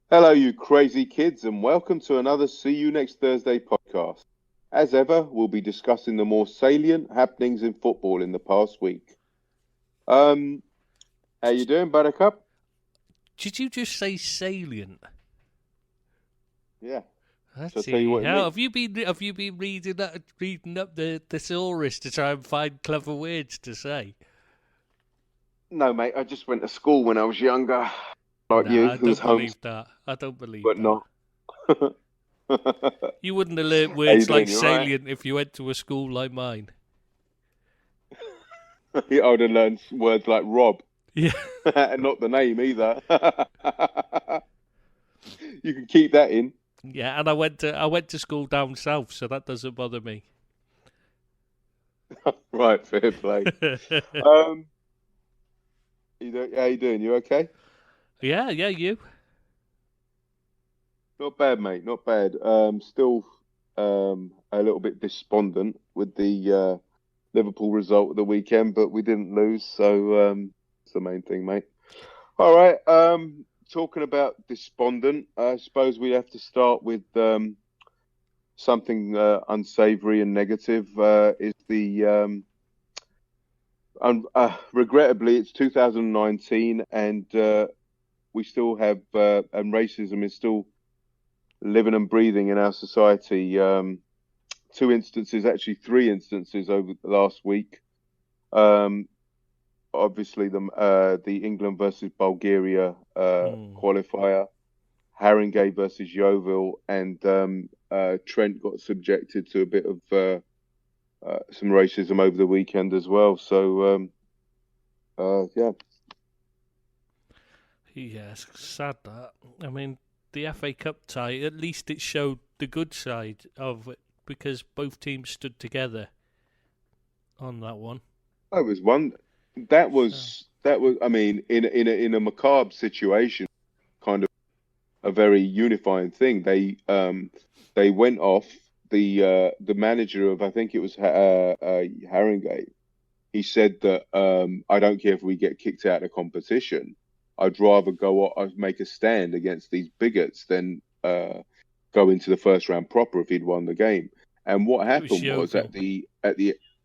Hello, you crazy kids, and welcome to another See You Next Thursday podcast. As ever, we'll be discussing the more salient happenings in football in the past week. Um, how you doing, Buttercup? Did you just say salient? Yeah, shall I That's tell you it. what it How means? have you been reading up the thesaurus to try and find clever words to say? No, mate, I just went to school when I was younger, like Nah, you, I who was don't homeschooled, believe that. I don't believe but that. not. How You wouldn't have learnt you words like doing? You all right? salient if you went to a school like mine. I would have learned words like Rob, Yeah, and not the name either. You can keep that in. yeah, and I went to school down south, so that doesn't bother me. Right, fair play. Um, how you doing? You okay? Yeah, yeah, you. Not bad, mate. Not bad. Still a little bit despondent with the Liverpool result of the weekend, but we didn't lose, so it's the main thing, mate. All right. Talking about despondent, I suppose we have to start with something unsavory and negative. Is the regrettably it's 2019, and we still have and racism is still living and breathing in our society. Two instances, actually three instances over the last week. Um, Obviously, the England versus Bulgaria Hmm. qualifier, Haringey versus Yeovil, and Trent got subjected to a bit of some racism over the weekend as well. So, yeah. Yeah, it's sad that. I mean, the FA Cup tie, at least it showed the good side of it because both teams stood together on that one. That was one. That So, was that was. I mean, in a macabre situation, kind of a very unifying thing. They went off the manager of, I think it was Haringey. He said that I don't care if we get kicked out of competition. I'd rather I'd make a stand against these bigots than go into the first round proper if he'd won the game. And what it was happened was Yeovil. at the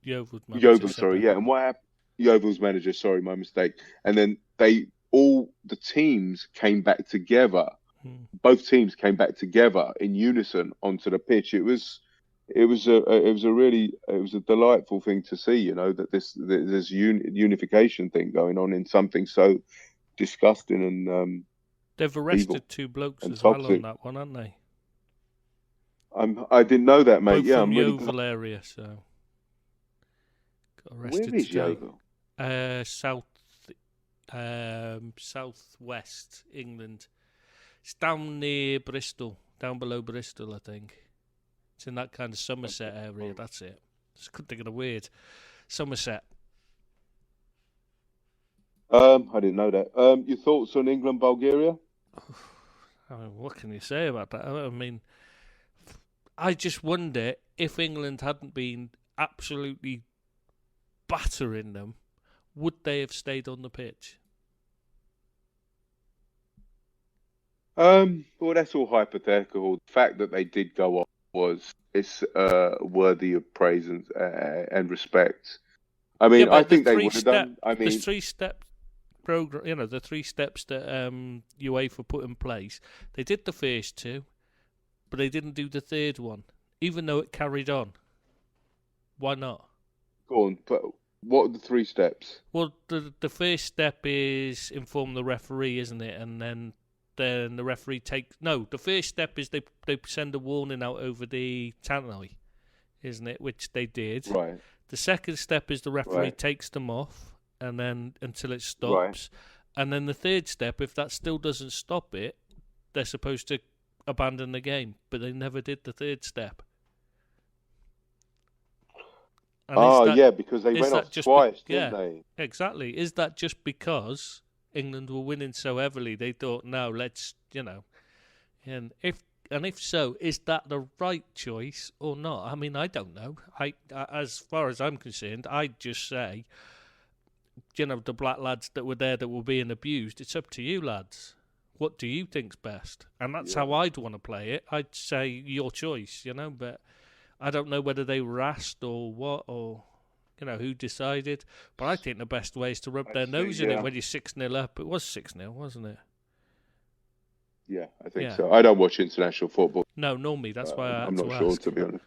Yeovil's manager Yeovil, said sorry, that. yeah. And what happened? Yeovil's manager, sorry, my mistake. And then all the teams came back together. Hmm. Both teams came back together in unison onto the pitch. It was a delightful thing to see. You know that this unification thing going on in something so disgusting and They've evil arrested two blokes and as well on toxic. that one, haven't they? I didn't know that, mate. Both Yeah, from I'm really glad. Yeovil area, so got Where arrested is today. Yeovil? South, southwest England. It's down near Bristol, down below Bristol, I think. It's in that kind of Somerset area. That's it. Just couldn't think of the word. Somerset. I didn't know that. Your thoughts on England, Bulgaria? I mean, what can you say about that? I mean, I just wonder if England hadn't been absolutely battering them, would they have stayed on the pitch? Well, that's all hypothetical. The fact that they did go off was it's worthy of praise and respect. I Yeah, mean, I but think they would have done. I the mean, 3 step program, the 3 steps that UEFA put in place, they did the first two, but they didn't do the third one, even though it carried on. Why not? go on. But what are the three steps? Well, the first step is inform the referee, isn't it? And then the referee takes no. The first step is they send a warning out over the tannoy, isn't it? Which they did. Right, The second step is the referee right, takes them off, and then until it right. stops, and then the third step, if that still doesn't stop it, they're supposed to abandon the game. But they never did the third step. And Oh, yeah, because they is went that off just twice, didn't yeah, they? exactly. Is that just because England were winning so heavily? They thought, no, let's and if so, is that the right choice or not? I mean, I don't know. As far as I'm concerned, I'd just say, the black lads that were there that were being abused. It's up to you, lads. What do you think's best? And that's Yeah. how I'd want to play it. I'd say your choice, but I don't know whether they were asked or what, or who decided. But I think the best way is to rub their nose in it when you're 6-0 up. It was 6-0, wasn't it? Yeah, I think so. I don't watch international football. No, nor me. That's why I had to I'm not sure, ask. to be honest.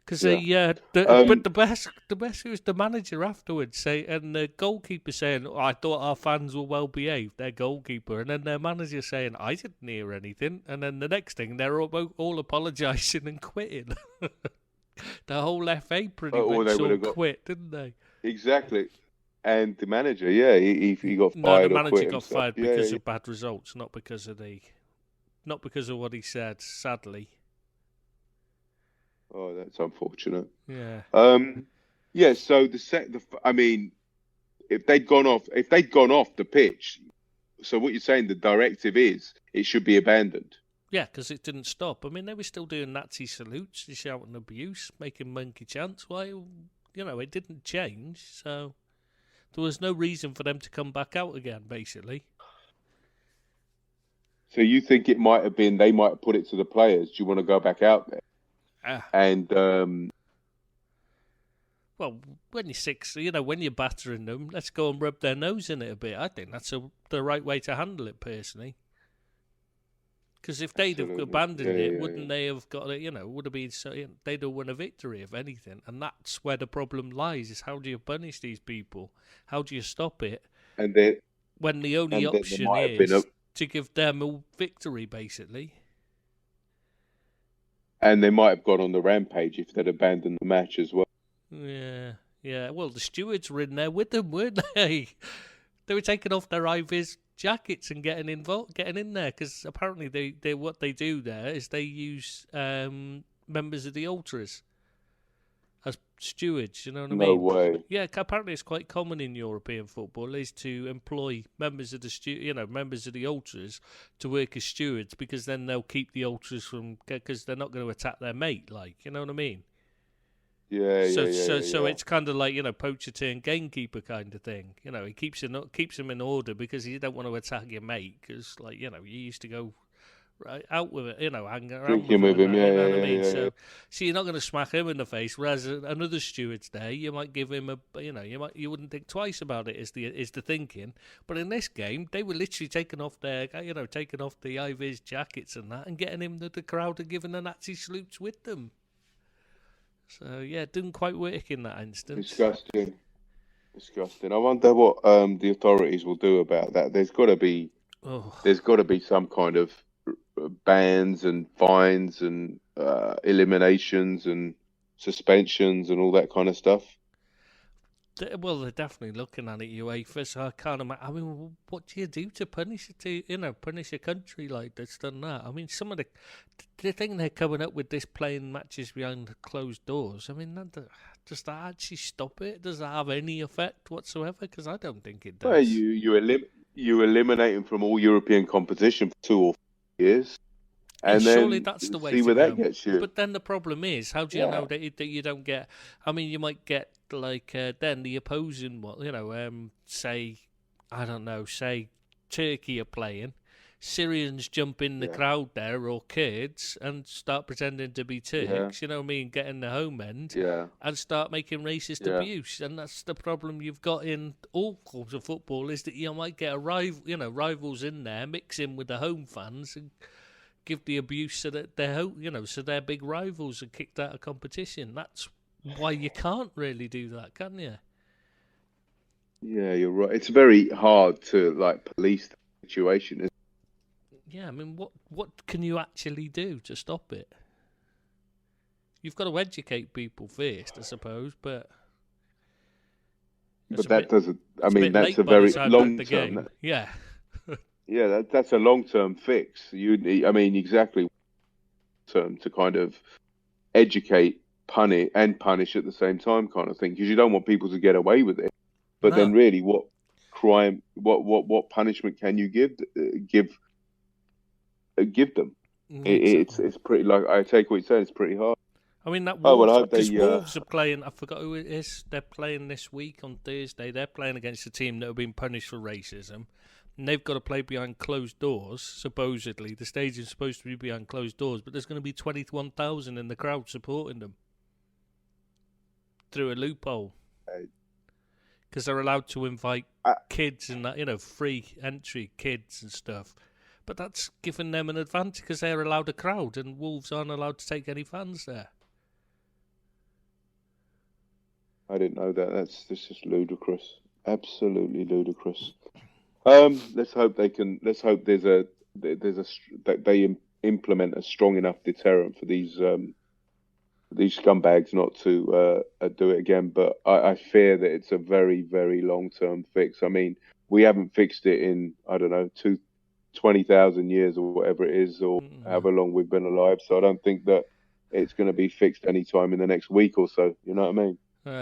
Because but the best was the manager afterwards and the goalkeeper saying, "I thought our fans were well behaved." Their goalkeeper, and then their manager saying, "I didn't hear anything." And then the next thing, they're all apologising and quitting. The whole FA pretty much all quit, didn't they? Exactly. And the manager, he got fired. No, the manager got fired because of bad results, not because of what he said. Sadly. Oh, that's unfortunate. Yeah. Yeah. So if they'd gone off the pitch, so what you're saying, the directive is it should be abandoned. Yeah, because it didn't stop. I mean, they were still doing Nazi salutes, shouting abuse, making monkey chants. Why, it didn't change. So there was no reason for them to come back out again, basically. So you think it might have been they might have put it to the players? Do you want to go back out there? And well, when you're 6, when you're battering them, let's go and rub their nose in it a bit. I think that's the right way to handle it, personally. Because if they'd have abandoned it, wouldn't they have got it? Would have been they'd have won a victory, if anything. And that's where the problem lies: is how do you punish these people? How do you stop it? And then when the only option is to give them a victory, basically. And they might have gone on the rampage if they'd abandoned the match as well. Yeah. Well, the stewards were in there with them, weren't they? They were taking off their high-vis jackets and getting in there, because apparently they what they do there is they use members of the ultras as stewards. You know what I mean? No way. Yeah, apparently it's quite common in European football is to employ members of the ultras to work as stewards, because then they'll keep the ultras from, because they're not going to attack their mate. You know what I mean? Yeah. So it's kind of like, poacher turn gamekeeper kind of thing. He keeps him in order because you don't want to attack your mate, because you used to go right out with it, hang around with him. You know what I mean? So you're not going to smack him in the face. Whereas another steward's there, you might give him you wouldn't think twice about it. Is the thinking? But in this game, they were literally taking off the high-vis jackets and that, and getting him the crowd and giving the Nazi salutes with them. So yeah, it didn't quite work in that instance. Disgusting. I wonder what the authorities will do about that. There's got to be some kind of bans and fines and eliminations and suspensions and all that kind of stuff. Well, they're definitely looking at it, UEFA. So I can't imagine. I mean, what do you do to punish a country like that's done that? I mean, some of the thing they're coming up with this, playing matches behind closed doors. I mean, does that actually stop it? Does that have any effect whatsoever? Because I don't think it does. Well, you eliminate them from all European competition for 2 or 4 years. And surely then that's the way see to where go. that gets you. But then the problem is, how do you know that you don't get? I mean, you might get then the opposing say Turkey are playing, Syrians jump in the crowd there, or Kurds, and start pretending to be Turks. You know what I mean? Get in the home end, and start making racist abuse. And that's the problem you've got in all forms of football, is that you might get rivals in there, mix in with the home fans, and give the abuse so that their big rivals are kicked out of competition. That's why you can't really do that, can you? Yeah, you're right. It's very hard to police the situation. Yeah, I mean, what can you actually do to stop it? You've got to educate people first, I suppose, but that doesn't. I mean, that's a very long term. Yeah. Yeah, that's a long-term fix. Exactly term to kind of educate, punish at the same time, kind of thing, because you don't want people to get away with it. But then, really, what crime, what punishment can you give them? It's pretty. I take what you're saying. It's pretty hard. I mean, that Wolves are playing. I forgot who it is. They're playing this week on Thursday. They're playing against a team that have been punished for racism. and they've got to play behind closed doors. Supposedly, the stadium's supposed to be behind closed doors, but there's going to be 21,000 in the crowd supporting them through a loophole because they're allowed to invite kids and that, free entry kids and stuff. But that's giving them an advantage because they're allowed a crowd, and Wolves aren't allowed to take any fans there. I didn't know that. That's just ludicrous. Absolutely ludicrous. Let's hope they can. Let's hope that they implement a strong enough deterrent for these scumbags not to do it again. But I fear that it's a very, very long-term fix. I mean, we haven't fixed it in, I don't know, 20,000 years or whatever it is, or however long we've been alive. So I don't think that it's going to be fixed anytime in the next week or so. You know what I mean?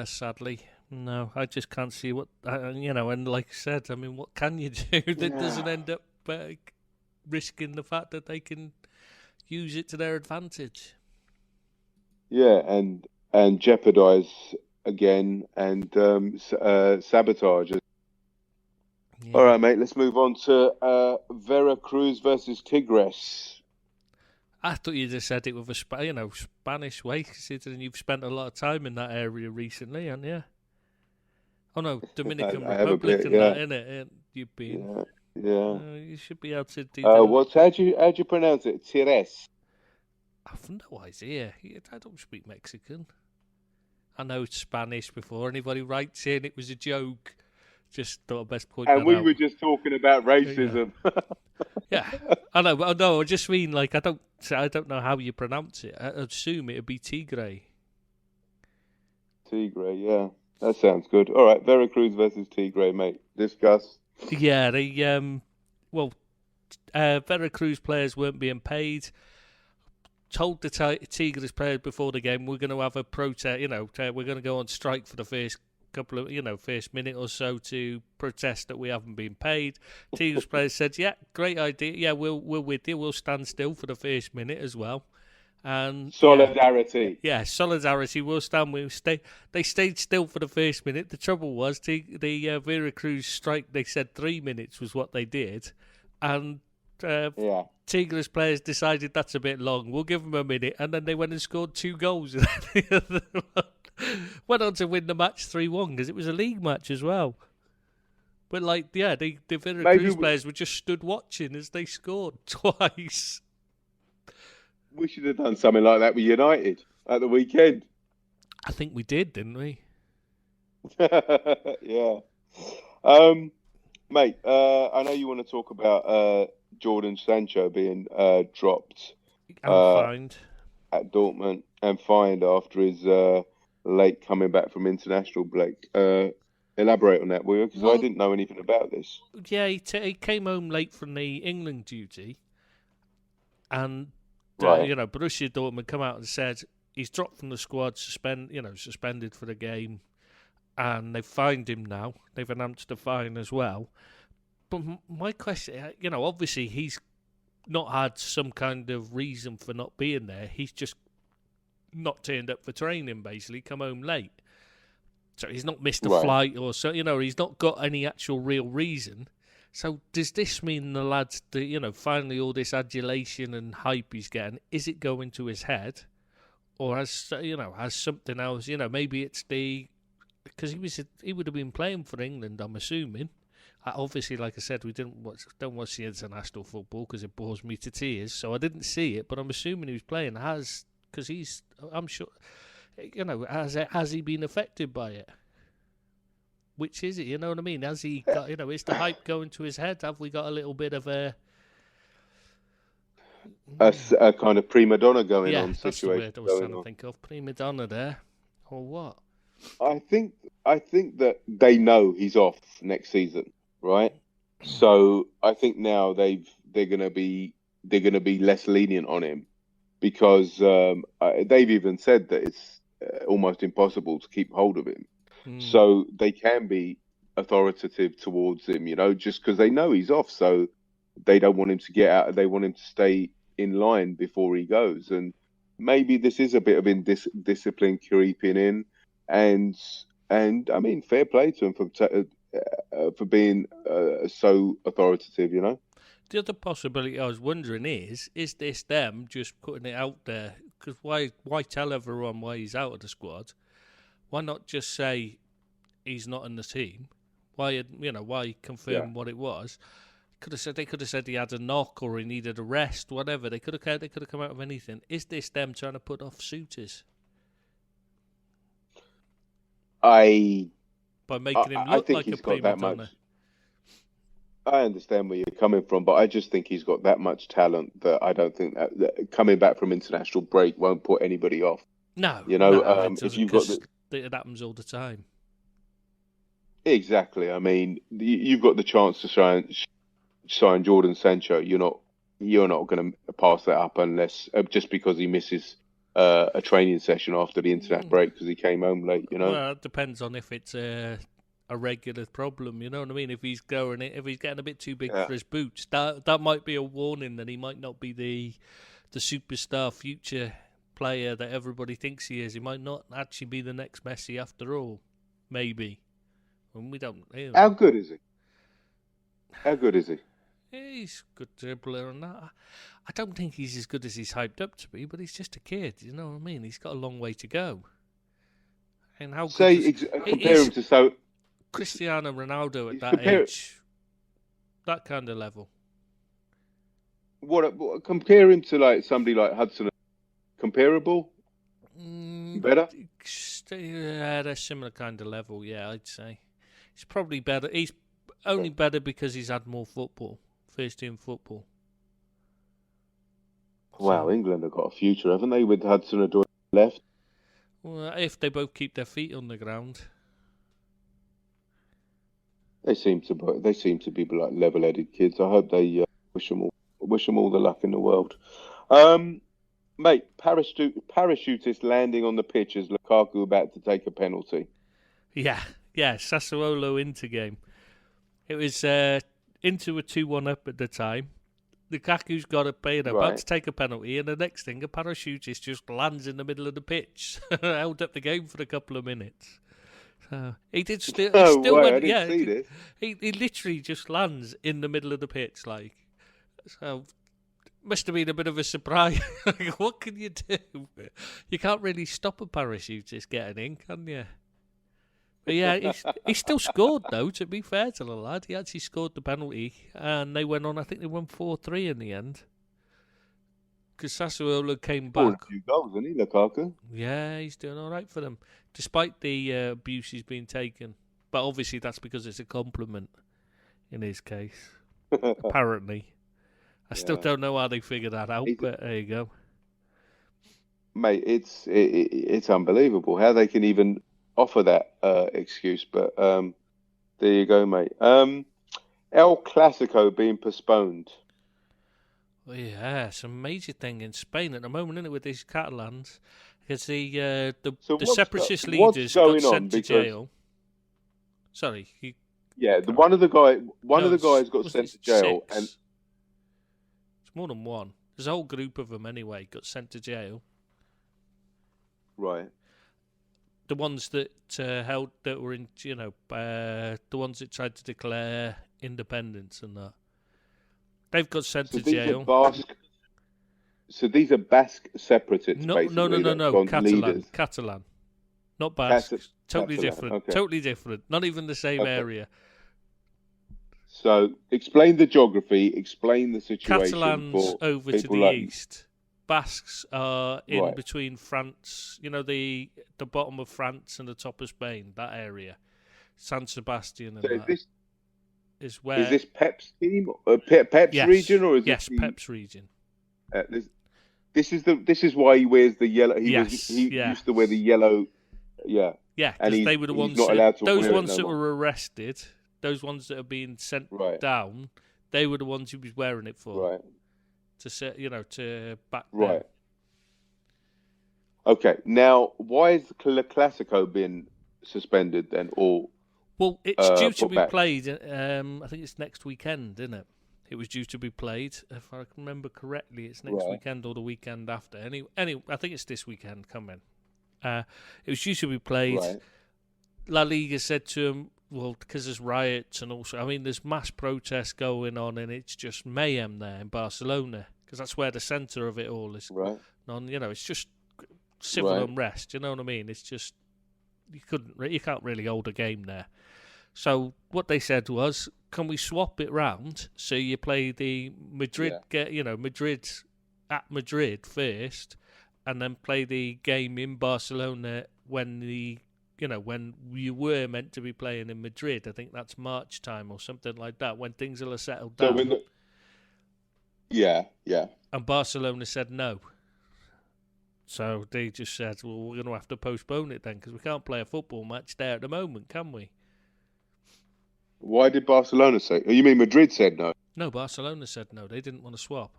Sadly, no. I just can't see what, and like I said, I mean, what can you do that doesn't end up risking the fact that they can use it to their advantage? Yeah, and jeopardize again and sabotage. Yeah. All right, mate. Let's move on to Veracruz versus Tigres. I thought you just said it with a Spanish way, considering you've spent a lot of time in that area recently, haven't you? Oh no, Dominican Republic and that, innit? You've been. Yeah. You should be able to do. How do you pronounce it? Tigres. I've no idea. I don't speak Mexican. I know Spanish before anybody writes in. It was a joke. Just thought I'd best point that out. And we were just talking about racism. Yeah, I know. But no, I just mean I don't know how you pronounce it. I assume it'd be Tigre. Tigre, yeah, that sounds good. All right, Veracruz versus Tigre, mate. Discuss. Yeah, Veracruz players weren't being paid. Told the Tigres players before the game we're going to have a protest. We're going to go on strike for the first couple of first minute or so to protest that we haven't been paid. Tigres players said, "Yeah, great idea. Yeah, we're with you. We'll stand still for the first minute as well." And solidarity. Yeah, solidarity. We'll stand. They stayed still for the first minute. The trouble was the Veracruz strike. They said 3 minutes was what they did, and Tigres players decided that's a bit long. We'll give them a minute, and then they went and scored 2 goals. Went on to win the match 3-1 because it was a league match as well. But the Veracruz players were just stood watching as they scored twice. We should have done something like that with United at the weekend. I think we did, didn't we? Yeah. Mate, I know you want to talk about Jordan Sancho being dropped fined at Dortmund and fined after his late coming back from international break. Elaborate on that, will you? Because I didn't know anything about this. Yeah, he came home late from the England duty, and Borussia Dortmund come out and said he's dropped from the squad, suspended for the game, and they've fined him now. They've announced a fine as well. But my question, obviously he's not had some kind of reason for not being there. He's just not turned up for training, basically, come home late. So he's not missed a flight or so, he's not got any actual real reason. So does this mean the lads, finally all this adulation and hype he's getting, is it going to his head? Or has something else, maybe it's because he would have been playing for England, I'm assuming. Obviously, like I said, we don't watch the international football because it bores me to tears, so I didn't see it, but I'm assuming he was playing, because I'm sure, has he been affected by it? Which is it, you know what I mean? Has he got, is the hype going to his head? Have we got a little bit of a kind of prima donna going on situation? That's the word I was trying to think of. Prima donna there, or what? I think that they know he's off next season, right? So I think now they're gonna be less lenient on him because they've even said that it's almost impossible to keep hold of him. So they can be authoritative towards him, just because they know he's off. So they don't want him to get out. They want him to stay in line before he goes. And maybe this is a bit of indiscipline creeping in. And I mean, fair play to him for being so authoritative, you know. The other possibility I was wondering is this them just putting it out there? Because why tell everyone why he's out of the squad? Why not just say he's not in the team? Why confirm what it was? They could have said he had a knock or he needed a rest, whatever. They could have come out with anything. Is this them trying to put off suitors I by making him I look think like a he's got prima that donna? much. I understand where you're coming from, but I just think he's got that much talent that I don't think that coming back from international break won't put anybody off. No, You know, it doesn't, if you've got it happens all the time. exactly, I mean, you've got the chance to try and sign Jordan Sancho. You're not going to pass that up unless just because he misses a training session after the international break because he came home late. You know, Well, it depends on if it's a regular problem. You know what I mean? If he's getting a bit too big for his boots, that might be a warning that he might not be the superstar future player that everybody thinks he is. He might not actually be the next Messi after all. Maybe. And we don't. How good is he? How good is he? He's a good dribbler and that. I don't think he's as good as he's hyped up to be, but he's just a kid. You know what I mean? He's got a long way to go. And how compare him to Cristiano Ronaldo at that age, that kind of level. What compare him to like somebody like Hudson? Comparable? Better? At a similar kind of level, yeah, I'd say. He's probably better. He's only better because he's had more football, first team football. Wow, so, England have got a future, haven't they, with Hudson-Odoi left? Well, if they both keep their feet on the ground. They seem to be like level-headed kids. I hope they wish them all the luck in the world. Mate, parachutist landing on the pitch as Lukaku about to take a penalty. Yeah, Sassuolo Inter game. It was into a 2-1 up at the time. Lukaku's got it paid, about to take a penalty, and the next thing, a parachutist just lands in the middle of the pitch. Held up the game for a couple of minutes. So he did still. He still went. He literally just lands in the middle of the pitch, like. So must have been a bit of a surprise. What can you do? You can't really stop a parachutist getting in, can you? But yeah, he still scored, though, to be fair to the lad. He actually scored the penalty, and they went on, I think they won 4-3 in the end. Because Sassuolo came back. A few goals, isn't he, Lukaku? Yeah, he's doing all right for them, despite the abuse he's been taken. But obviously that's because it's a compliment in his case, apparently. I still don't know how they figured that out, but there you go. Mate, it's unbelievable how they can even offer that excuse, but there you go, mate. El Clasico being postponed. Well, yeah, it's a major thing in Spain at the moment, isn't it, with these Catalans? Because the separatist leaders got sent to jail. Sorry. One of the guys got sent to jail, and it's more than one. There's a whole group of them anyway got sent to jail. Right. The ones that were in, the ones that tried to declare independence and that, they've got sent to jail. So these are Basque separatists, basically. No. Catalan, not Basque. Totally different. Okay. Totally different. Not even the same area. So explain the geography. Explain the situation. Catalans over to the east. Basques are in between France, the bottom of France and the top of Spain, that area. San Sebastian and that. Is where... Is this Pep's team? Pep's region? Or is Pep's region. This is why he wears the yellow. He used to wear the yellow. Yeah. Yeah, because they were the ones that were arrested, those ones that are being sent down, they were the ones he was wearing it for. Right. To back them. Right. Okay. Now, why is the Clasico been suspended then? Well, it's due to be played. I think it's next weekend, isn't it? It was due to be played. If I can remember correctly, it's next weekend or the weekend after. Anyway, I think it's this weekend coming. It was due to be played. Right. La Liga said to him, Well, because there's riots and also, I mean, there's mass protests going on, and it's just mayhem there in Barcelona because that's where the centre of it all is. Right. It's just civil Right. unrest. You know what I mean? It's just you can't really hold a game there. So what they said was, can we swap it round so you play the Madrid, Madrid at Madrid first, and then play the game in Barcelona when when you were meant to be playing in Madrid. I think that's March time or something like that, when things will have settled So down. Yeah. And Barcelona said no. So they just said, well, we're going to have to postpone it then because we can't play a football match there at the moment, can we? Why did Barcelona say? Oh, you mean Madrid said no? No, Barcelona said no. They didn't want to swap.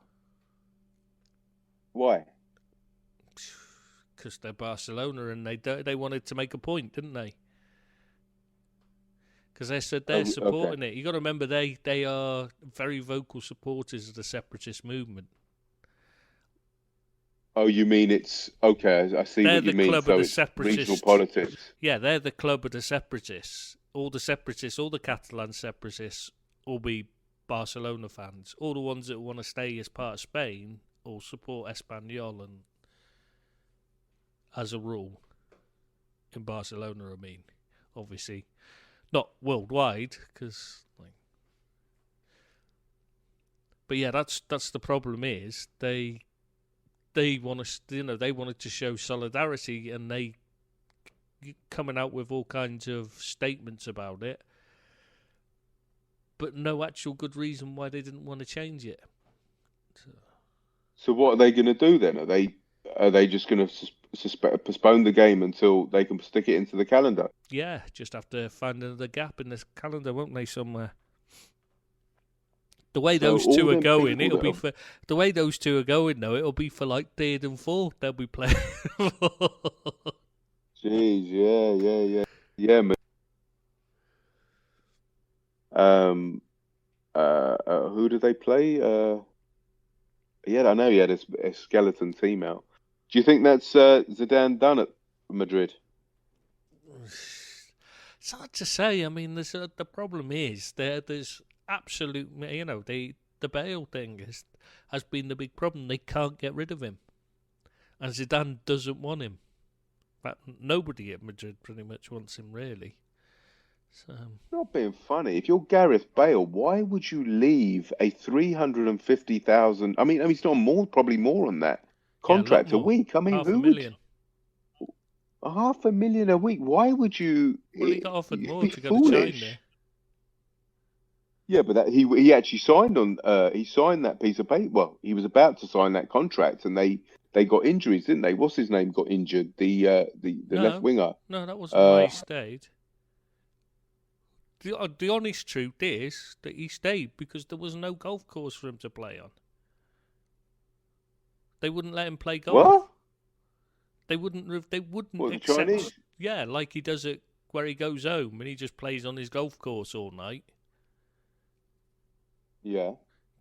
Why? Because they're Barcelona and they wanted to make a point, didn't they? Because they said they're supporting it. You got to remember they are very vocal supporters of the separatist movement. Oh, you mean it's okay? I see what you mean. Club So of the it's separatists. regional politics. Yeah, they're the club of the separatists. All the separatists, all the Catalan separatists, will be Barcelona fans. All the ones that want to stay as part of Spain will support Espanyol, and as a rule, in Barcelona, I mean, obviously, not worldwide, because. But yeah, that's the problem. Is they want to, they wanted to show solidarity, and they coming out with all kinds of statements about it, but no actual good reason why they didn't want to change it. So what are they going to do then? Are they just going to postpone the game until they can stick it into the calendar? Yeah, just have to find another gap in this calendar, won't they, somewhere? The way those two are going, it'll be for the way those two are going. Though it'll be for like third and fourth they'll be playing. Jeez, yeah. Who did they play? I know he had a skeleton team out. Do you think that's Zidane done at Madrid? It's hard to say. I mean, the problem is there's absolute, the Bale thing has been the big problem. They can't get rid of him, and Zidane doesn't want him. But nobody at Madrid pretty much wants him, really. So, not being funny. If you're Gareth Bale, why would you leave a 350,000? I mean, it's not more, probably more on that contract a week. I mean, $500,000. $500,000 a week. Why would you? Well, he got offered more to go to China. Yeah, but he actually signed that piece of paper. Well, he was about to sign that contract, and they got injuries, didn't they? What's his name got injured? The left winger. No, that wasn't why he stayed. The honest truth is that he stayed because there was no golf course for him to play on. They wouldn't let him play golf. What? They wouldn't accept. The Chinese? Yeah, like he does it where he goes home and he just plays on his golf course all night. Yeah.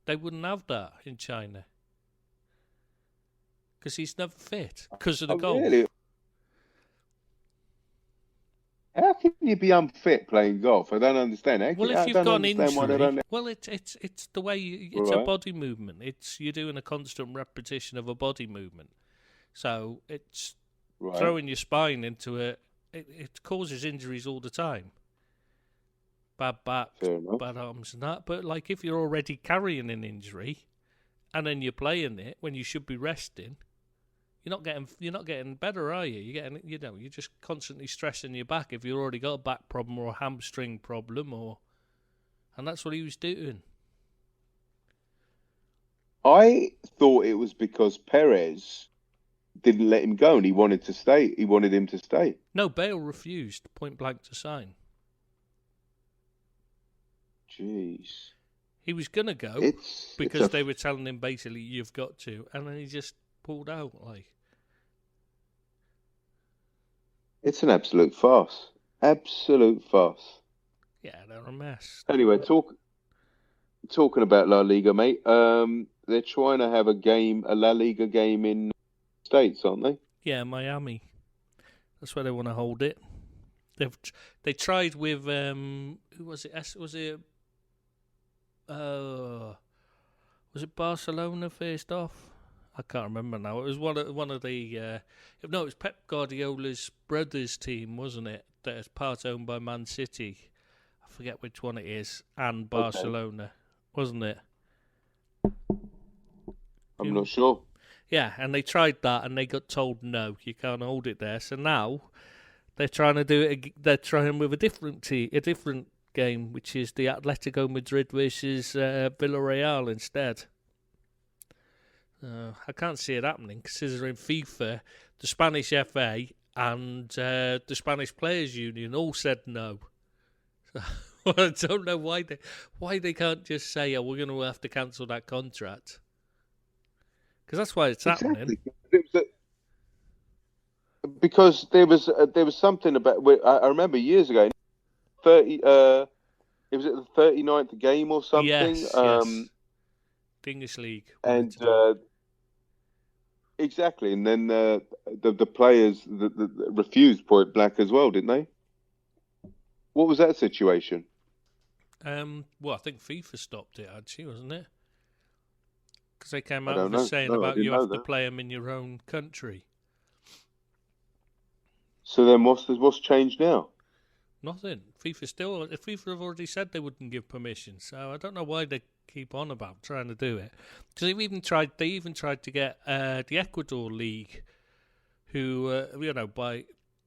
They wouldn't have that in China. Because he's never fit because of the golf. Really? How can you be unfit playing golf? I don't understand. If you've got an injury, it's the way it's a body movement. You're doing a constant repetition of a body movement, so it's throwing your spine into it. It causes injuries all the time. Bad backs, bad arms, and that. But like if you're already carrying an injury, and then you're playing it when you should be resting. You're not getting better, are you? You're just constantly stressing your back if you've already got a back problem or a hamstring problem, and that's what he was doing. I thought it was because Perez didn't let him go and he wanted to stay. He wanted him to stay. No, Bale refused point blank to sign. Jeez. He was gonna go because they were telling him basically you've got to, and then he just pulled out like. It's an absolute farce. Absolute farce. Yeah, they're a mess. Anyway, talking about La Liga, mate. They're trying to have a La Liga game in the States, aren't they? Yeah, Miami. That's where they want to hold it. They tried with who was it? Was it Barcelona first off? I can't remember now. It was one of the no, it was Pep Guardiola's brothers' team, wasn't it? That is part owned by Man City. I forget which one it is, and Barcelona, wasn't it? I'm not sure. Yeah, and they tried that, and they got told no, you can't hold it there. So now they're trying to do it. They're trying with a different game, which is the Atletico Madrid versus Villarreal instead. I can't see it happening, considering FIFA, the Spanish FA, and the Spanish Players Union all said no. So, I don't know why they can't just say, "Oh, we're going to have to cancel that contract," because that's why it's happening. Because there was something about. I remember years ago, 30. It was at the 39th game or something. Yes. The English League. And exactly, and then the players refused point blank as well, didn't they? What was that situation? Well, I think FIFA stopped it, actually, wasn't it? Because they came out with saying about you have to play them in your own country. So then, what's changed now? Nothing. FIFA have already said they wouldn't give permission, so I don't know why they keep on about trying to do it. Because they even tried to get the Ecuador League, who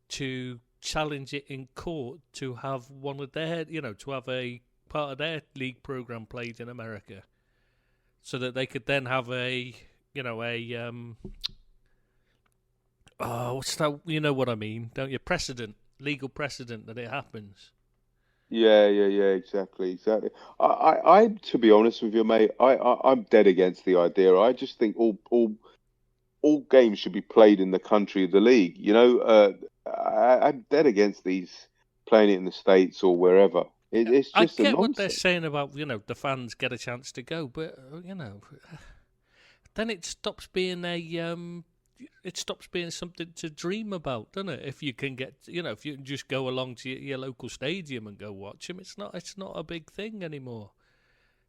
to challenge it in court to have one of their, to have a part of their league program played in America, so that they could then have what's that? You know what I mean, don't you? Legal precedent that it happens. Yeah, exactly. I to be honest with you, mate, I'm dead against the idea. I just think all games should be played in the country of the league. I'm dead against these playing it in the States or wherever. It's just I get what they're saying about the fans get a chance to go, but then it stops being something to dream about, doesn't it? If you can get, if you can just go along to your local stadium and go watch them, it's not a big thing anymore.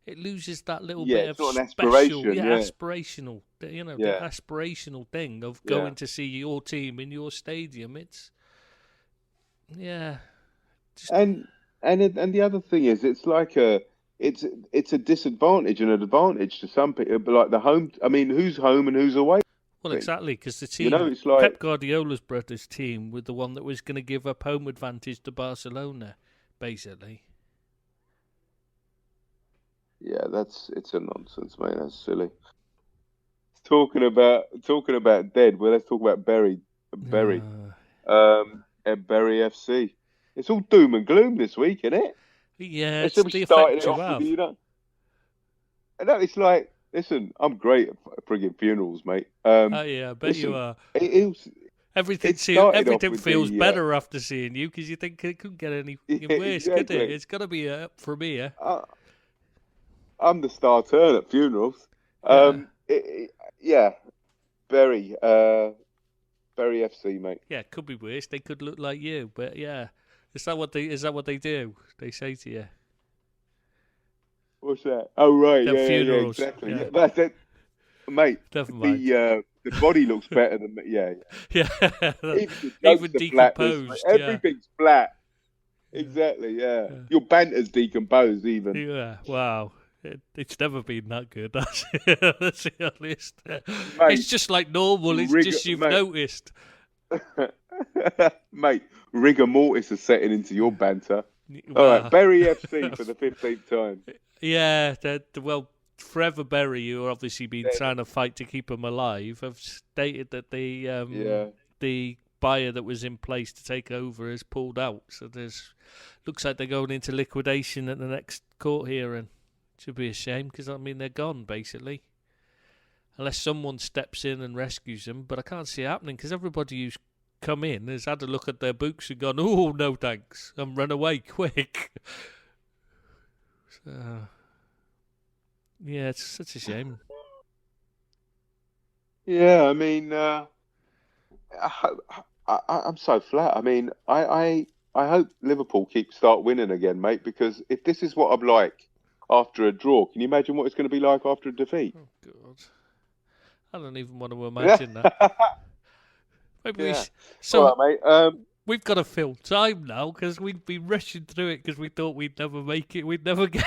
It loses that little bit of special, aspirational, the aspirational thing of going to see your team in your stadium. And the other thing is, it's like it's a disadvantage and an advantage to some people. But like the home, I mean, who's home and who's away? Well, exactly, because the team, it's like Pep Guardiola's brothers' team, was the one that was going to give up home advantage to Barcelona, basically. Yeah, it's a nonsense, mate. That's silly. Talking about dead. Well, let's talk about Bury. And Bury FC. It's all doom and gloom this week, isn't it? Yeah, it's the effect you have. No, it's like, listen, I'm great at frigging funerals, mate. I bet you are. Everything feels better after seeing you, because you think it couldn't get any worse, could it? It's got to be up from here. I'm the star turn at funerals. Bury FC, mate. Yeah, it could be worse. They could look like you, but yeah, is that what they do? They say to you. What's that? Oh right, funerals. Yeah, exactly. Yeah, that's it, mate. Never mind. The body looks better than me. Yeah. Even decomposed. Everything's flat. Exactly. Yeah. Your banter's decomposed even. Yeah. Wow. It's never been that good, let's be honest. Mate, it's just like normal, it's just you've noticed. Mate, rigor mortis is setting into your banter. All right, Bury FC for the 15th time. Yeah, well, Forever Bury, who have obviously been trying to fight to keep them alive, have stated that the buyer that was in place to take over has pulled out. So looks like they're going into liquidation at the next court hearing. Should be a shame, because they're gone basically, unless someone steps in and rescues them. But I can't see it happening, because everybody who's come in has had a look at their books and gone, "Oh no, thanks," and run away quick. So, yeah, it's such a shame. Yeah, I mean, I'm so flat. I mean, I I hope Liverpool start winning again, mate. Because if this is what I'm like after a draw, can you imagine what it's going to be like after a defeat? Oh God, I don't even want to Yeah. imagine that. Maybe Yeah. All so right, mate. we've got to fill time now because we've been rushing through it because we thought we'd never make it. We'd never get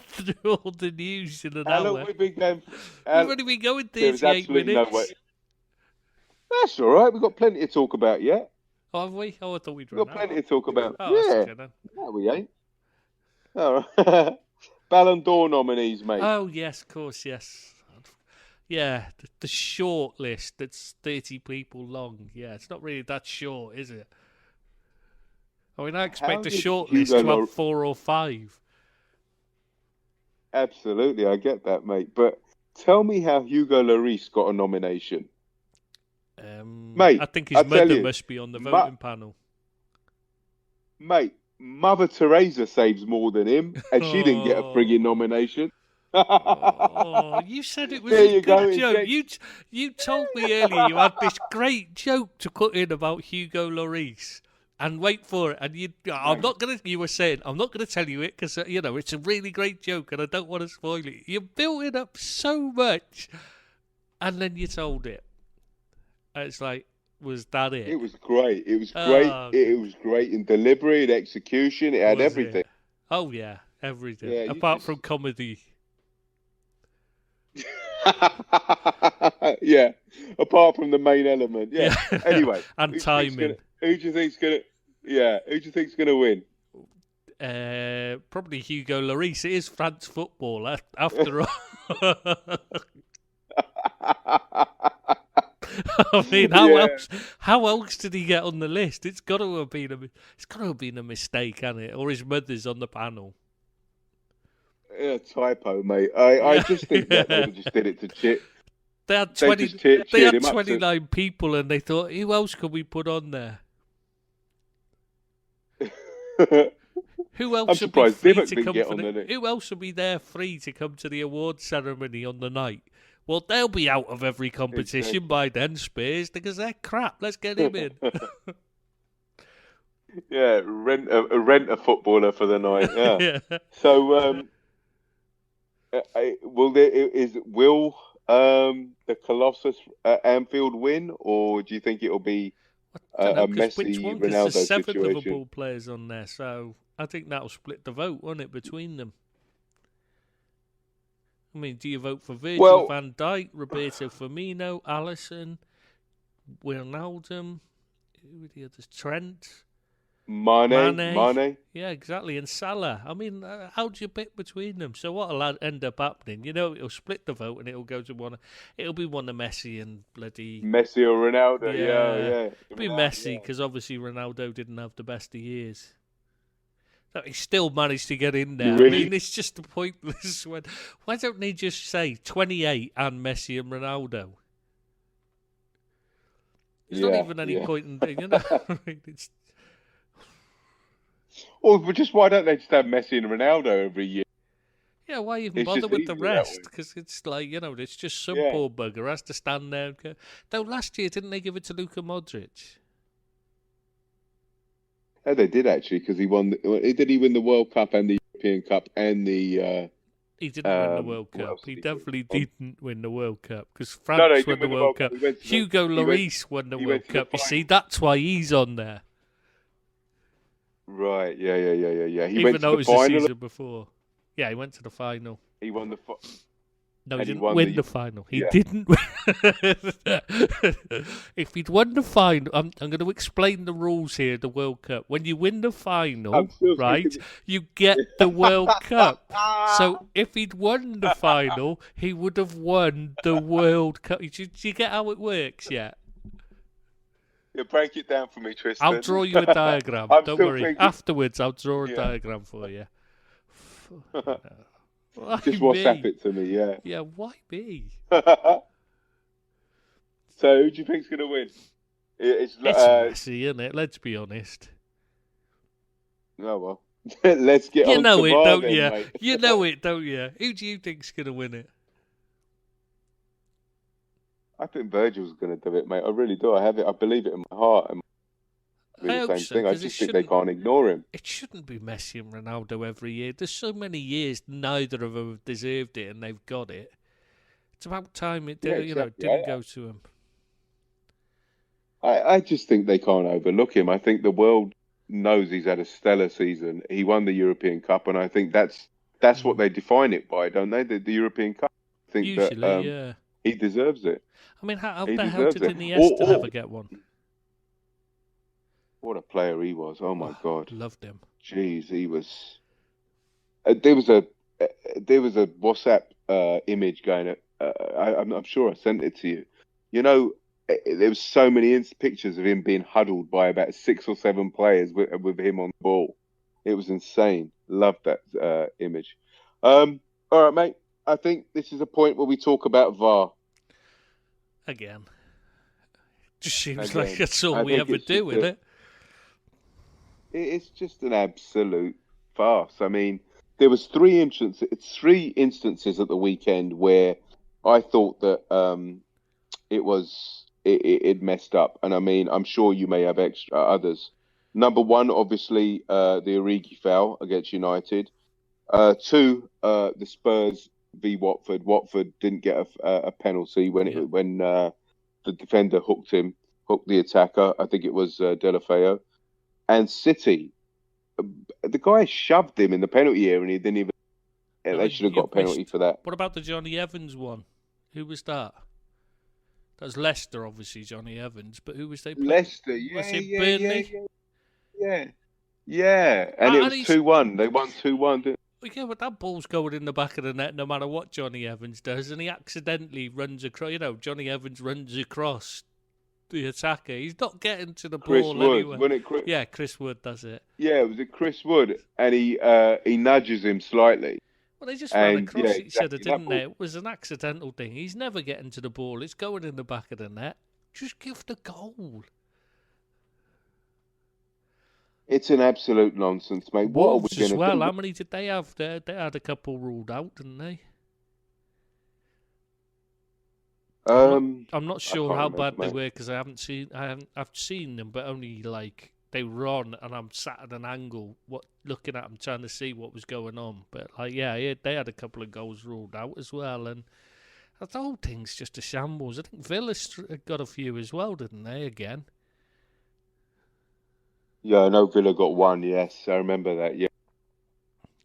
through all the news in an How long hour. we been going? We've only been going There is 38 absolutely no way. minutes. That's all right. We've got plenty to talk about yet. Oh, have we? Oh, I thought we'd We've run got out. plenty to talk about. Oh, that's Yeah. okay then. No, we ain't. All right. Ballon d'Or nominees, mate. Oh, yes, of course, yes. Yeah, the short list that's 30 people long. Yeah, it's not really that short, is it? I mean, I expect the short list to have 4 or 5. Absolutely, I get that, mate. But tell me how Hugo Lloris got a nomination. Mate, I think I his tell mother you, must be on the voting panel. Mate, Mother Teresa saves more than him, and she didn't get a frigging nomination. Oh, you said it was There a you good go, joke. You told me earlier you had this great joke to put in about Hugo Lloris. And wait for it. And I'm not gonna. You were saying I'm not gonna tell you it because it's a really great joke, and I don't want to spoil it. You built it up so much, and then you told it. And it's like, was that it? It was great. It was great. Oh, It was great in delivery and execution. It had was everything. it? Oh yeah, everything Yeah, apart from comedy. Yeah, apart from the main element. Yeah. Anyway, and timing. Who do you think's gonna? Yeah, who do you think's gonna win? Probably Hugo Lloris. It is France football after all. I mean, how else did he get on the list? It's got to have been a mistake, hasn't it? Or his mother's on the panel. Yeah, typo, mate. I just think that they just did it to cheer. They had They had 29 people, and they thought, who else could we put on there? Who else would be free to come for Who else would be there free to come to the award ceremony on the night? Well, they'll be out of every competition by then, Spears, because they're crap. Let's get him in. Yeah, rent a footballer for the night. Yeah. Yeah. So, will the Colossus Anfield win, or do you think it'll be a Messi Ronaldo there's 7 situation? Liverpool players on there, so I think that'll split the vote, won't it, between them? I mean, do you vote for Virgil van Dijk, Roberto Firmino, Alisson, Wijnaldum, who are the others? Trent, Mane? Yeah, exactly, and Salah. I mean, how do you pick between them? So what'll end up happening? It'll split the vote and it'll go to one. It'll be one of Messi and bloody Messi or Ronaldo. Yeah. It'll be Messi because obviously Ronaldo didn't have the best of years. He still managed to get in there. Really? I mean, it's just pointless. Why don't they just say 28 and Messi and Ronaldo? There's not even any point in doing, it's... Or just why don't they just have Messi and Ronaldo every year? Yeah, why even bother with the rest? Because it's like, it's just some poor bugger has to stand there. Though last year, didn't they give it to Luka Modric? Oh, they did actually, because he won. Did he win the World Cup and the European Cup and the? He didn't win the World Cup. He definitely didn't win the World Cup because France won the World Cup. Hugo Lloris won the World Cup. You see, that's why he's on there. Right. Yeah. He Even went though to the final. The season before. Yeah, he went to the final. He won the. No, he didn't win the final. He didn't. If he'd won the final, I'm going to explain the rules here. The World Cup. When you win the final, right, you get the World Cup. So if he'd won the final, he would have won the World Cup. Do you get how it works? Yeah. Yeah, break it down for me, Tristan. I'll draw you a diagram. Don't worry. Afterwards, I'll draw a diagram for you. Just WhatsApp it to me, yeah. Yeah, why me? So, who do you think's going to win? It's Messi, isn't it? Let's be honest. Oh, well. Let's get on to it, don't then, you? mate. You know it, don't you? Who do you think's going to win it? I think Virgil's going to do it, mate. I really do. I have it. I believe it in my heart. be I the hope same so, thing. I because just think they can't ignore him. it shouldn't be Messi and Ronaldo every year. There's so many years neither of them have deserved it, and they've got it. It's about time it Yeah, exactly. didn't go to him. I just think they can't overlook him. I think the world knows he's had a stellar season. He won the European Cup, and I think that's what they define it by, don't they? The European Cup. I think that Usually, yeah. he deserves it. I mean, how He the hell deserves did it. Iniesta never get one? What a player he was! Oh my God, Loved him. jeez, he was. There was a WhatsApp image going. I'm sure I sent it to you. You know, there was so many pictures of him being huddled by about 6 or 7 players with him on the ball. It was insane. Loved that image. All right, mate. I think this is a point where we talk about VAR. Again. Just seems Again. like that's all I we think ever it's do with it. It's just an absolute farce. I mean, there was 3 instances at the weekend where I thought that it messed up, and I mean, I'm sure you may have extra others. Number one, obviously, the Origi foul against United. Two, the Spurs v Watford. Watford didn't get a penalty when the defender hooked the attacker. I think it was Delafeu. And City, the guy shoved him in the penalty area, and he didn't even. They should have got a penalty for that. What about the Johnny Evans one? Who was that? That was Leicester, obviously, Johnny Evans. But who was they playing? Leicester, yeah, Was it Burnley? Yeah. And it was 2-1. They won 2-1. Yeah, but that ball's going in the back of the net no matter what Johnny Evans does, and he accidentally runs across. You know, Johnny Evans runs across the attacker. He's not getting to the ball anyway. Yeah, Chris Wood does it. Yeah, it was a Chris Wood, and he nudges him slightly. Well, they just ran across each other, didn't they? Ball... It was an accidental thing. He's never getting to the ball. It's going in the back of the net. Just give the goal. It's an absolute nonsense, mate. What Wolves are we going to as well. do? How many did they have? They had a couple ruled out, didn't they? I'm not sure how bad they were because I've seen them, but only like they were on, and I'm sat at an angle, looking at them, trying to see what was going on. But like, yeah, they had a couple of goals ruled out as well, and the whole thing's just a shambles. I think Villa got a few as well, didn't they? Again. Yeah, I know Villa got one. Yes, I remember that. Yeah.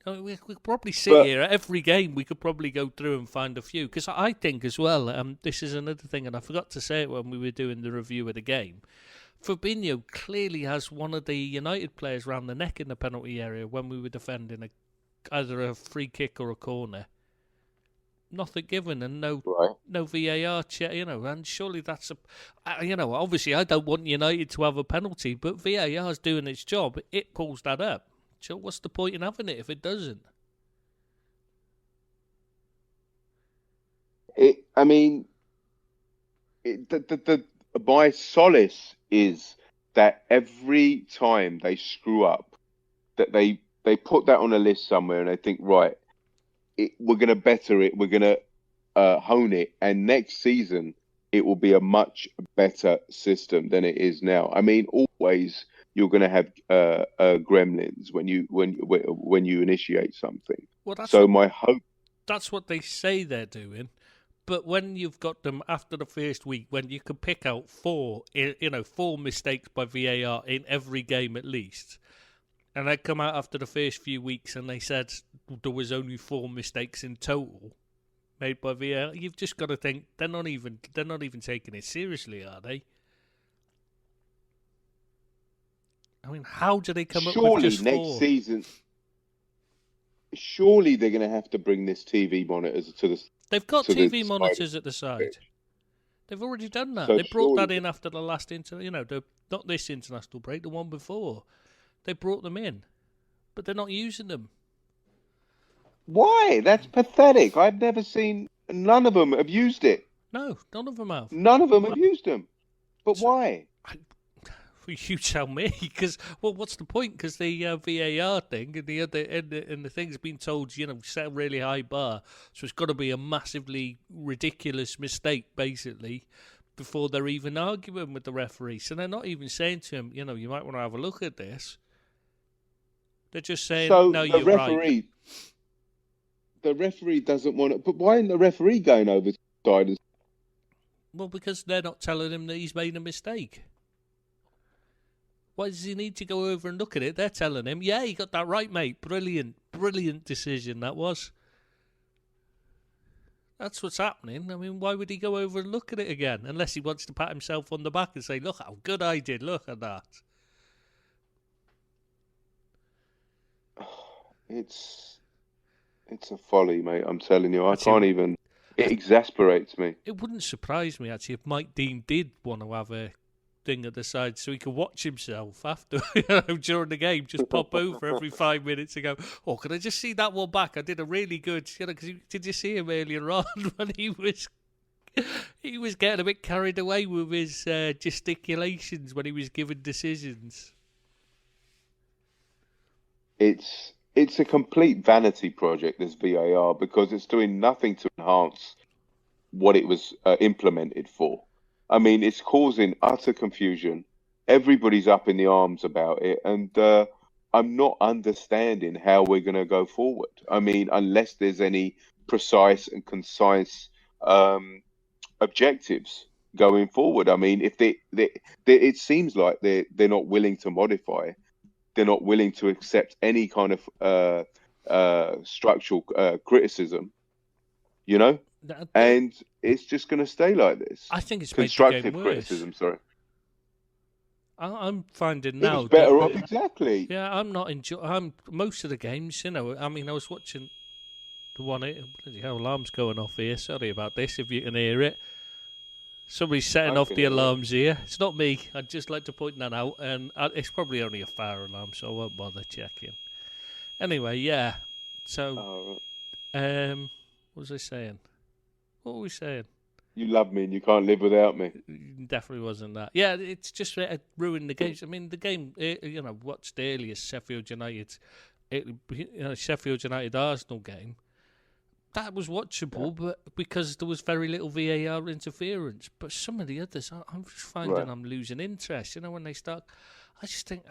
We could probably sit here at every game. We could probably go through and find a few. Because I think as well, this is another thing, and I forgot to say it when we were doing the review of the game. Fabinho clearly has one of the United players round the neck in the penalty area when we were defending either a free kick or a corner. Nothing given and no VAR check, and surely that's obviously I don't want United to have a penalty, but VAR's doing its job. It pulls that up. So what's the point in having it if it doesn't? My solace is that every time they screw up, that they put that on a list somewhere and they think, right, we're going to better it, we're going to hone it, and next season it will be a much better system than it is now. I mean, always you're going to have gremlins when you initiate something. Well, my hope. That's what they say they're doing. But when you've got them after the first week, when you can pick out four mistakes by VAR in every game at least, and they come out after the first few weeks and they said there was only 4 mistakes in total made by VAR, you've just got to think they're not even taking it seriously, are they? I mean, how do they come up with just 4? Surely next season. Surely they're going to have to bring this TV monitors to the. They've got TV monitors at the side. They've already done that. They brought that in after the last not this international break, the one before. They brought them in, but they're not using them. Why? That's pathetic. I've never seen. None of them have used it. No, none of them have. None of them have used them. But why? You tell me, because what's the point? Because the VAR thing and the thing's been told, set a really high bar, so it's got to be a massively ridiculous mistake, basically, before they're even arguing with the referee. So they're not even saying to him, you might want to have a look at this. They're just saying, So no, you're right. The referee doesn't want to. But why isn't the referee going over to the side? Well, because they're not telling him that he's made a mistake. Why does he need to go over and look at it? They're telling him, yeah, you got that right, mate. Brilliant, brilliant decision that was. That's what's happening. I mean, why would he go over and look at it again? Unless he wants to pat himself on the back and say, look how good I did, look at that. It's a folly, mate. I'm telling you. Actually, I can't even. It exasperates me. It wouldn't surprise me, actually, if Mike Dean did want to have a thing at the side so he could watch himself after, during the game. Just pop over every 5 minutes and go, oh, can I just see that one back? I did a really good, because did you see him earlier on when he was getting a bit carried away with his gesticulations when he was giving decisions? It's a complete vanity project, this VAR, because it's doing nothing to enhance what it was implemented for. I mean, it's causing utter confusion. Everybody's up in the arms about it, and I'm not understanding how we're going to go forward. I mean, unless there's any precise and concise objectives going forward. I mean, if it seems like they're not willing to modify. They're not willing to accept any kind of structural criticism, and it's just going to stay like this. I think it's constructive made the game criticism. worse. Sorry, I'm finding now it's better off. Exactly. Yeah, I'm not enjoying. most of the games. I mean, I was watching the one. Bloody hell, alarm's going off here. Sorry about this. If you can hear it. Somebody's setting off the alarms here. It's not me. I'd just like to point that out. And it's probably only a fire alarm, so I won't bother checking. Anyway, yeah. So, what was I saying? What were we saying? You love me and you can't live without me. Definitely wasn't that. Yeah, it's just ruined the games. I mean, the game, watched earlier, Sheffield United Arsenal game. That was watchable, but because there was very little VAR interference. But some of the others, I'm just finding I'm losing interest. When they start, I just think,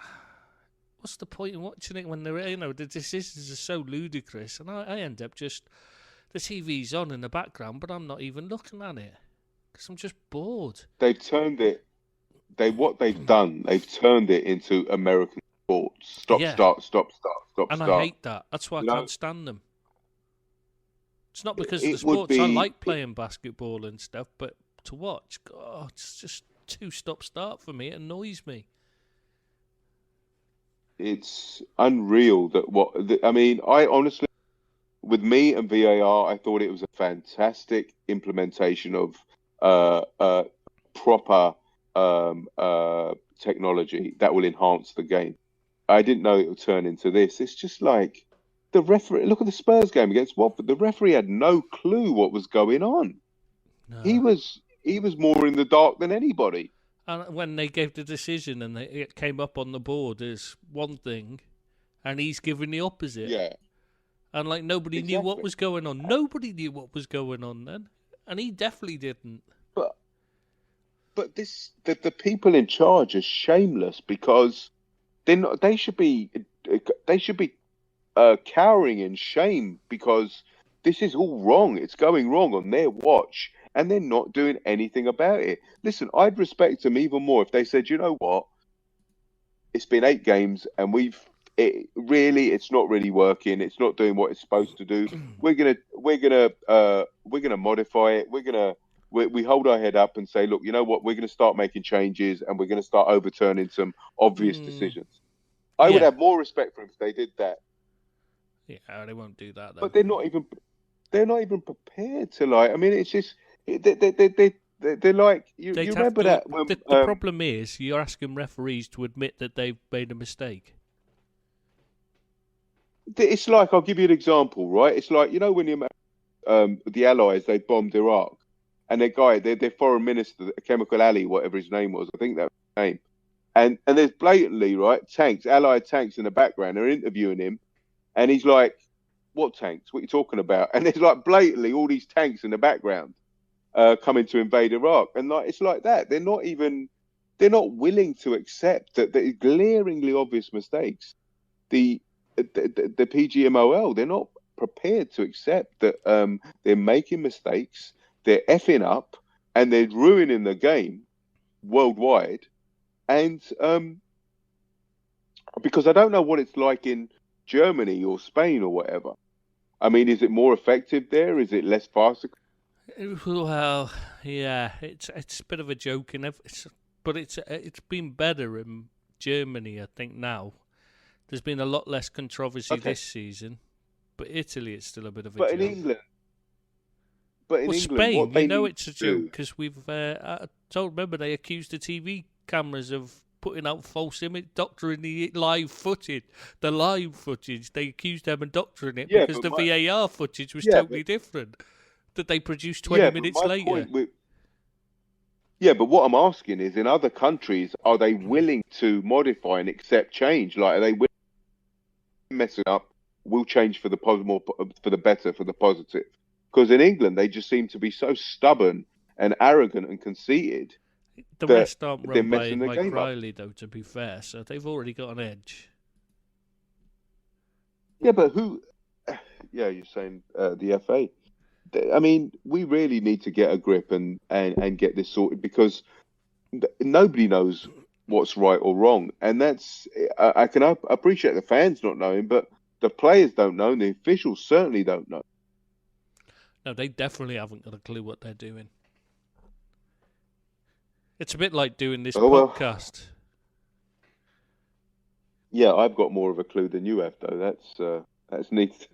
what's the point in watching it when the decisions are so ludicrous? And I end up just, the TV's on in the background, but I'm not even looking at it because I'm just bored. They've turned it. What they've done, they've turned it into American sports. Stop, start. And I hate that. That's why I can't stand them. It's not because of the sports. I like playing basketball and stuff, but to watch, God, it's just too stop-start for me. It annoys me. It's unreal I honestly, with me and VAR, I thought it was a fantastic implementation of proper technology that will enhance the game. I didn't know it would turn into this. It's just like, the referee, look at the Spurs game against Watford. The referee had no clue what was going on. No. He was more in the dark than anybody. And when they gave the decision and it came up on the board as one thing, and he's giving the opposite. Yeah. And nobody knew what was going on. Nobody knew what was going on then, and he definitely didn't. But the people in charge are shameless because they should be cowering in shame because this is all wrong. It's going wrong on their watch, and they're not doing anything about it. Listen, I'd respect them even more if they said, you know what, it's been 8 games and it's not really working. It's not doing what it's supposed to do. We're gonna modify it. We hold our head up and say, look, you know what, we're gonna start making changes and we're gonna start overturning some obvious decisions. I would have more respect for them if they did that. Yeah, they won't do that though. But they're not even prepared to I mean, it's just they're like you remember that when, the problem is you're asking referees to admit that they've made a mistake. It's like, I'll give you an example, right? It's like, when the Allies, they bombed Iraq, and their foreign minister, Chemical Ali, whatever his name was, I think that was his name, and there's blatantly, right, Allied tanks in the background. They're interviewing him. And he's like, what tanks? What are you talking about? And there's blatantly all these tanks in the background. coming to invade Iraq, and like it's like that. They're not willing to accept that the glaringly obvious mistakes. The PGMOL, they're not prepared to accept that they're making mistakes, they're effing up, and they're ruining the game worldwide. And because I don't know what it's like in Germany or Spain or whatever. I mean, is it more effective there? Is it less farcical? Well, yeah, it's a bit of a joke, but it's been better in Germany, I think. Now there's been a lot less controversy this season, but Italy, it's still a bit of a joke. In England, but in England, Spain, what they it's a joke because I don't remember they accused the TV cameras of putting out false image, doctoring the live footage. The live footage, they accused them of doctoring it because the VAR footage was totally different. That they produced 20 minutes later. But what I'm asking is, in other countries, are they willing to modify and accept change? Like, are they willing to mess it up? We'll change for the for the better, for the positive. Because in England, they just seem to be so stubborn and arrogant and conceited. The rest aren't run by Mike Riley, though, to be fair, so they've already got an edge. Yeah, but who... Yeah, you're saying the FA. I mean, we really need to get a grip and get this sorted, because nobody knows what's right or wrong. And that's... I can appreciate the fans not knowing, but the players don't know, and the officials certainly don't know. No, they definitely haven't got a clue what they're doing. It's a bit like doing this podcast. Yeah, I've got more of a clue than you have, though. That's neat.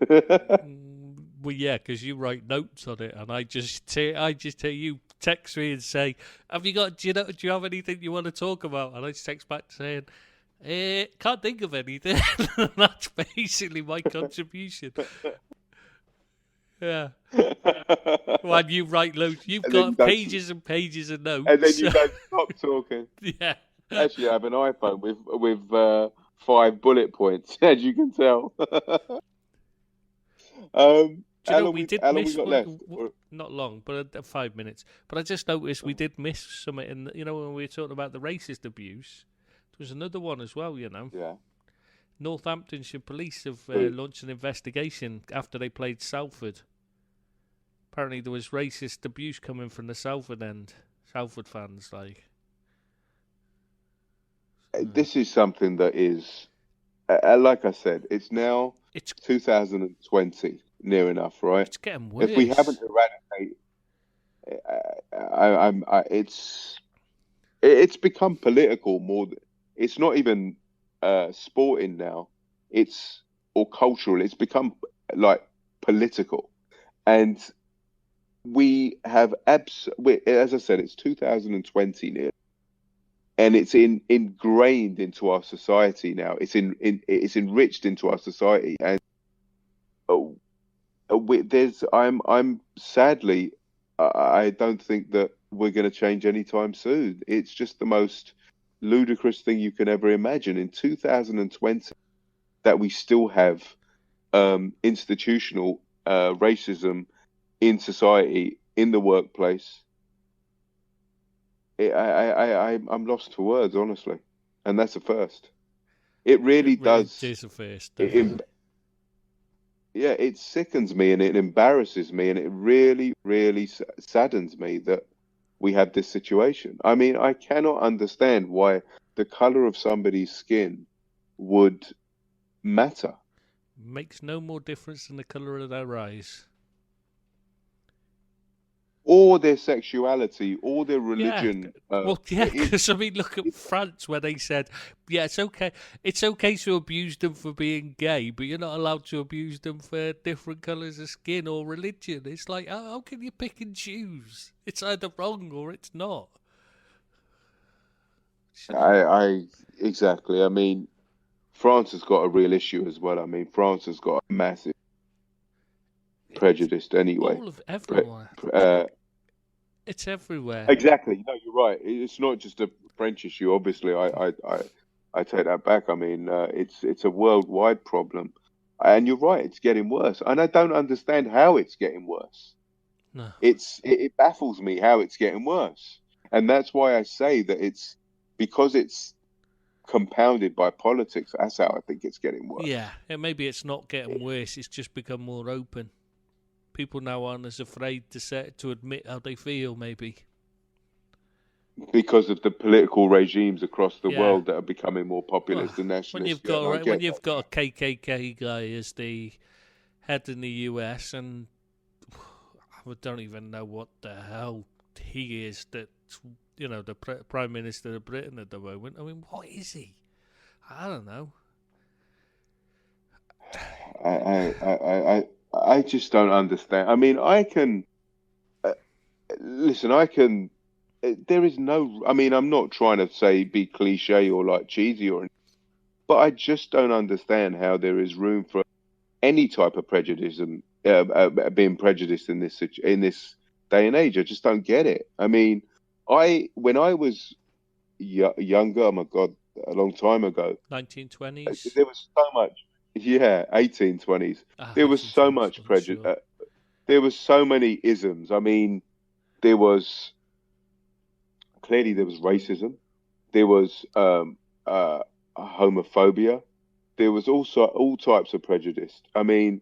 Well, yeah, because you write notes on it, and I just tell you, text me and say, "Have you got? Do you have anything you want to talk about?" And I just text back saying, "Can't think of anything." That's basically my contribution. Yeah. When you write loads, you've got pages and pages of notes. And then you don't stop talking. Yeah. Actually, I have an iPhone with 5 bullet points, as you can tell. We did miss not long, but 5 minutes. But I just noticed we did miss something in when we were talking about the racist abuse. There was another one as well, Yeah. Northamptonshire police have launched an investigation after they played Salford. Apparently there was racist abuse coming from the Salford end. Salford fans, like. This is something that is, like I said, it's now 2020, near enough, right? It's getting worse. If we haven't eradicated, it's become political more. It's not even sporting now. Or cultural. It's become like political, and we have as I said, it's 2020 now, and it's ingrained into our society now. It's enriched into our society, and I'm sadly, I don't think that we're going to change anytime soon. It's just the most ludicrous thing you can ever imagine in 2020 that we still have institutional racism in society, in the workplace. I'm lost for words, honestly, and that's a first. It really does. It is a first. It sickens me and it embarrasses me, and it really, really saddens me that we have this situation. I mean, I cannot understand why the color of somebody's skin would matter. Makes no more difference than the color of their eyes. Or their sexuality, or their religion. Because I mean, look at France, where they said, "Yeah, it's okay to abuse them for being gay, but you're not allowed to abuse them for different colours of skin or religion." It's like, how can you pick and choose? It's either wrong or it's not. Exactly. I mean, France has got a real issue as well. I mean, France has got a massive prejudice anyway. All of everywhere. It's everywhere. Exactly. No, you're right. It's not just a French issue. Obviously, I take that back. I mean, it's a worldwide problem, and you're right. It's getting worse, and I don't understand how it's getting worse. No. It baffles me how it's getting worse, and that's why I say that it's because it's compounded by politics. That's how I think it's getting Yeah, worse. and maybe it's not getting worse. It's just become more open. People now aren't as afraid to admit how they feel. Maybe. Because of the political regimes across the Yeah. worad that are becoming more Well, populist and when nationalist. you've Yeah, and I got when get you've got that. a KKK guy as the head in the US, and I don't even know what the hell he is. That the Prime Minister of Britain at the moment. I mean, what is he? I don't know. I just don't understand. I mean, I can uh, listen. I can. There is no. I mean, I'm not trying to say be cliche or like cheesy or anything, but I just don't understand how there is room for any type of prejudice and being prejudiced in in this day and age. I just don't get it. I mean, I when I was younger, oh my God, a long time ago, 1920s. there was so much. Yeah, 1820s. Ah, There was so 1820s. much Wasn't prejudice. sure. There was so many isms. I mean, there was clearly there was racism. There was homophobia. There was also all types of prejudice. I mean,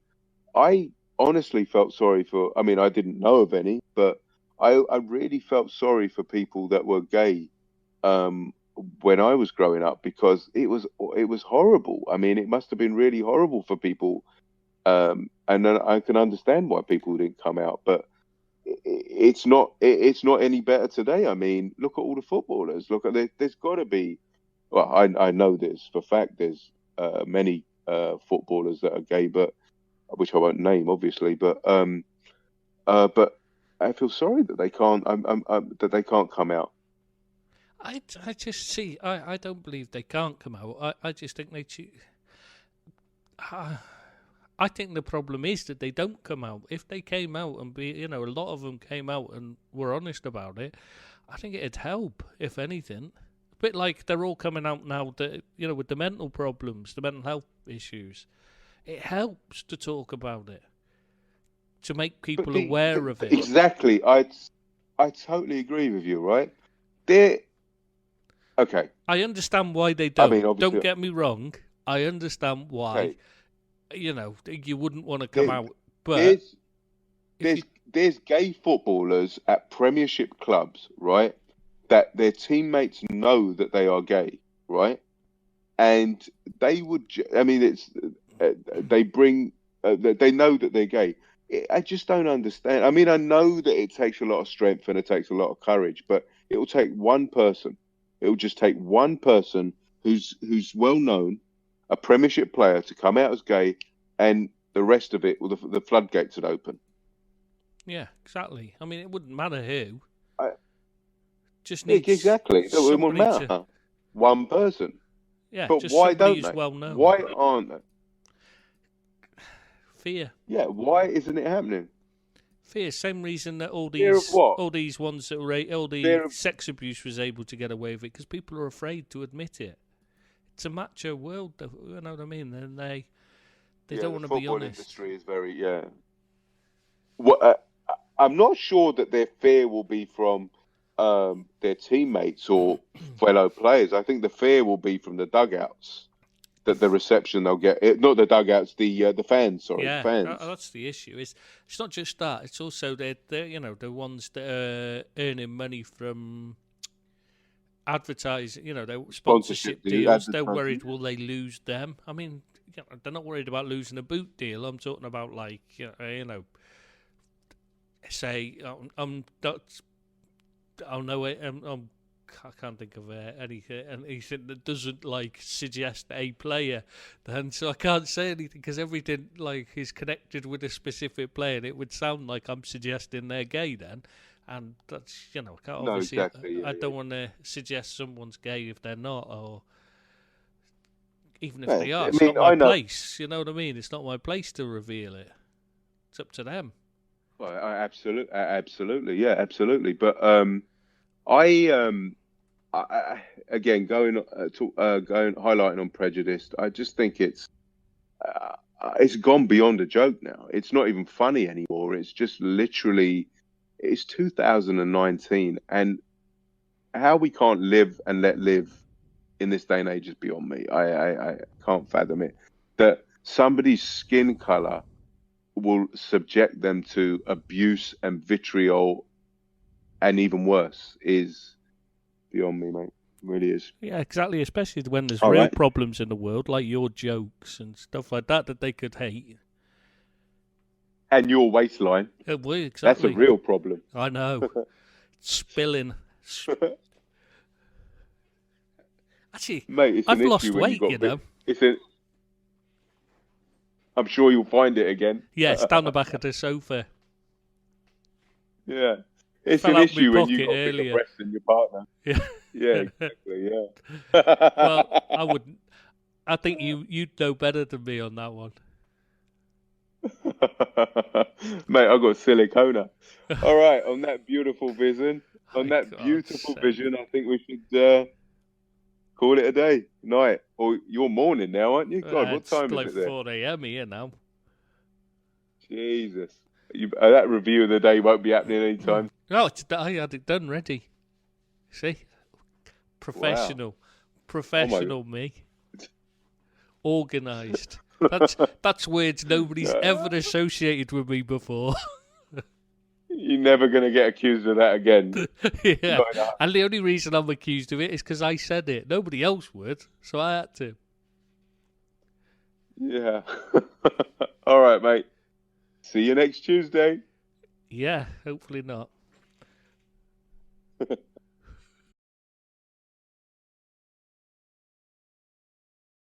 I honestly felt sorry for. I mean, I didn't know of any, but I really felt sorry for people that were gay um, when I was growing up because it was horrible. I mean, it must have been really horrible for people. And then I can understand why people didn't come out, but it's not any better today. I mean, look at all the footballers. Look at there's got to be. Well, I know this for fact. There's many footballers that are gay, but which I won't name, obviously. But I feel sorry that they can't. That they can't come out. I just see. I don't believe they can't come out. I just think they. I think the problem is that they don't come out. If they came out and a lot of them came out and were honest about it, I think it'd help, if anything. A bit like they're all coming out now that, with the mental problems, the mental health issues. It helps to talk about it, to make But people aware of it. exactly, I totally agree with you. Right there. Okay. I understand why they I don't. mean, Don't obviously, get me wrong. I understand why. okay. You wouldn't want to come There, out. But there's if you. there's gay footballers at Premiership clubs, right? That their teammates know that they are gay, right? And they would. I mean, it's they bring. They know that they're gay. I just don't understand. I mean, I know that it takes a lot of strength and it takes a lot of courage, but it will take one person. It will just take one person who's well known, a Premiership player, to come out as gay, and the rest of it, well, the floodgates would open. Yeah, exactly. I mean, it wouldn't matter who. I, Just needs exactly. It wouldn't somebody to. matter. One person. Yeah, But just why somebody don't who's they? well known. Why aren't they? Fear. Yeah, why isn't it happening? Fear. Same reason that Fear of what? all these ones that were all the Fear of sex abuse was able to get away with it because people are afraid to admit it. It's a macho world, you know what I mean? And they yeah, don't the want to be football honest. industry is very yeah. What I'm not sure that their fear will be from their teammates or fellow players. I think the fear will be from the dugouts. That the reception they'll get, not the dugouts, the fans. Sorry, the Yeah, fans. that's the issue. It's not just that. It's also they're the ones that are earning money from advertising. Their Sponsorship sponsorship deal, deals. They're advertising. worried will they lose them? I mean, they're not worried about losing a boot deal. I'm talking about like say I'm not. Oh no, I can't think of anything that doesn't like suggest a player. Then so I can't say anything because everything like is connected with a specific player. And it would sound like I'm suggesting they're gay then, and that's I can't No, obviously. exactly. I Yeah, don't want to suggest someone's gay if they're not, or even if yeah. they are. I It's mean, not my I know. place. You know what I mean? It's not my place to reveal it. It's up to them. Well, absolutely, yeah, absolutely. But I again going highlighting on prejudice. I just think it's gone beyond a joke now. It's not even funny anymore. It's just literally. It's 2019, and how we can't live and let live in this day and age is beyond me. I can't fathom it. That somebody's skin color will subject them to abuse and vitriol, and even worse, is beyond me, mate. It really is. Yeah, exactly. Especially when there's All real right. problems in the world, like your jokes and stuff like that, that they could hate. And your waistline. Well, That's a exactly. real problem. I know. Spilling. Actually, Mate, it's an I've issue lost when you weight, got you know. it's a I'm sure you'll find it again. Yeah, it's down the back of the sofa. Yeah. It's Fell an out my issue when you pocket got bigger earlier. breasts than your partner. Yeah. Yeah, exactly, Well, yeah. I wouldn't. I think you'd know better than me on that one. Mate, I got silicona. All right, on that beautiful vision, My God's sake. I think we should call it a day, night, or you're morning now, aren't you? God, what It's time is like it there? 4 a.m. here now. Jesus, that review of the day won't be happening anytime. No, I had it done ready. See? Wow. Professional. Oh my Professional me. Organised. That's words nobody's ever God. associated with me before. You're never gonna get accused of that again. Yeah. Not in a- And the only reason I'm accused of it is because I said it. Nobody else would, so I had to. Yeah. All right, mate. See you next Tuesday. Yeah, hopefully not.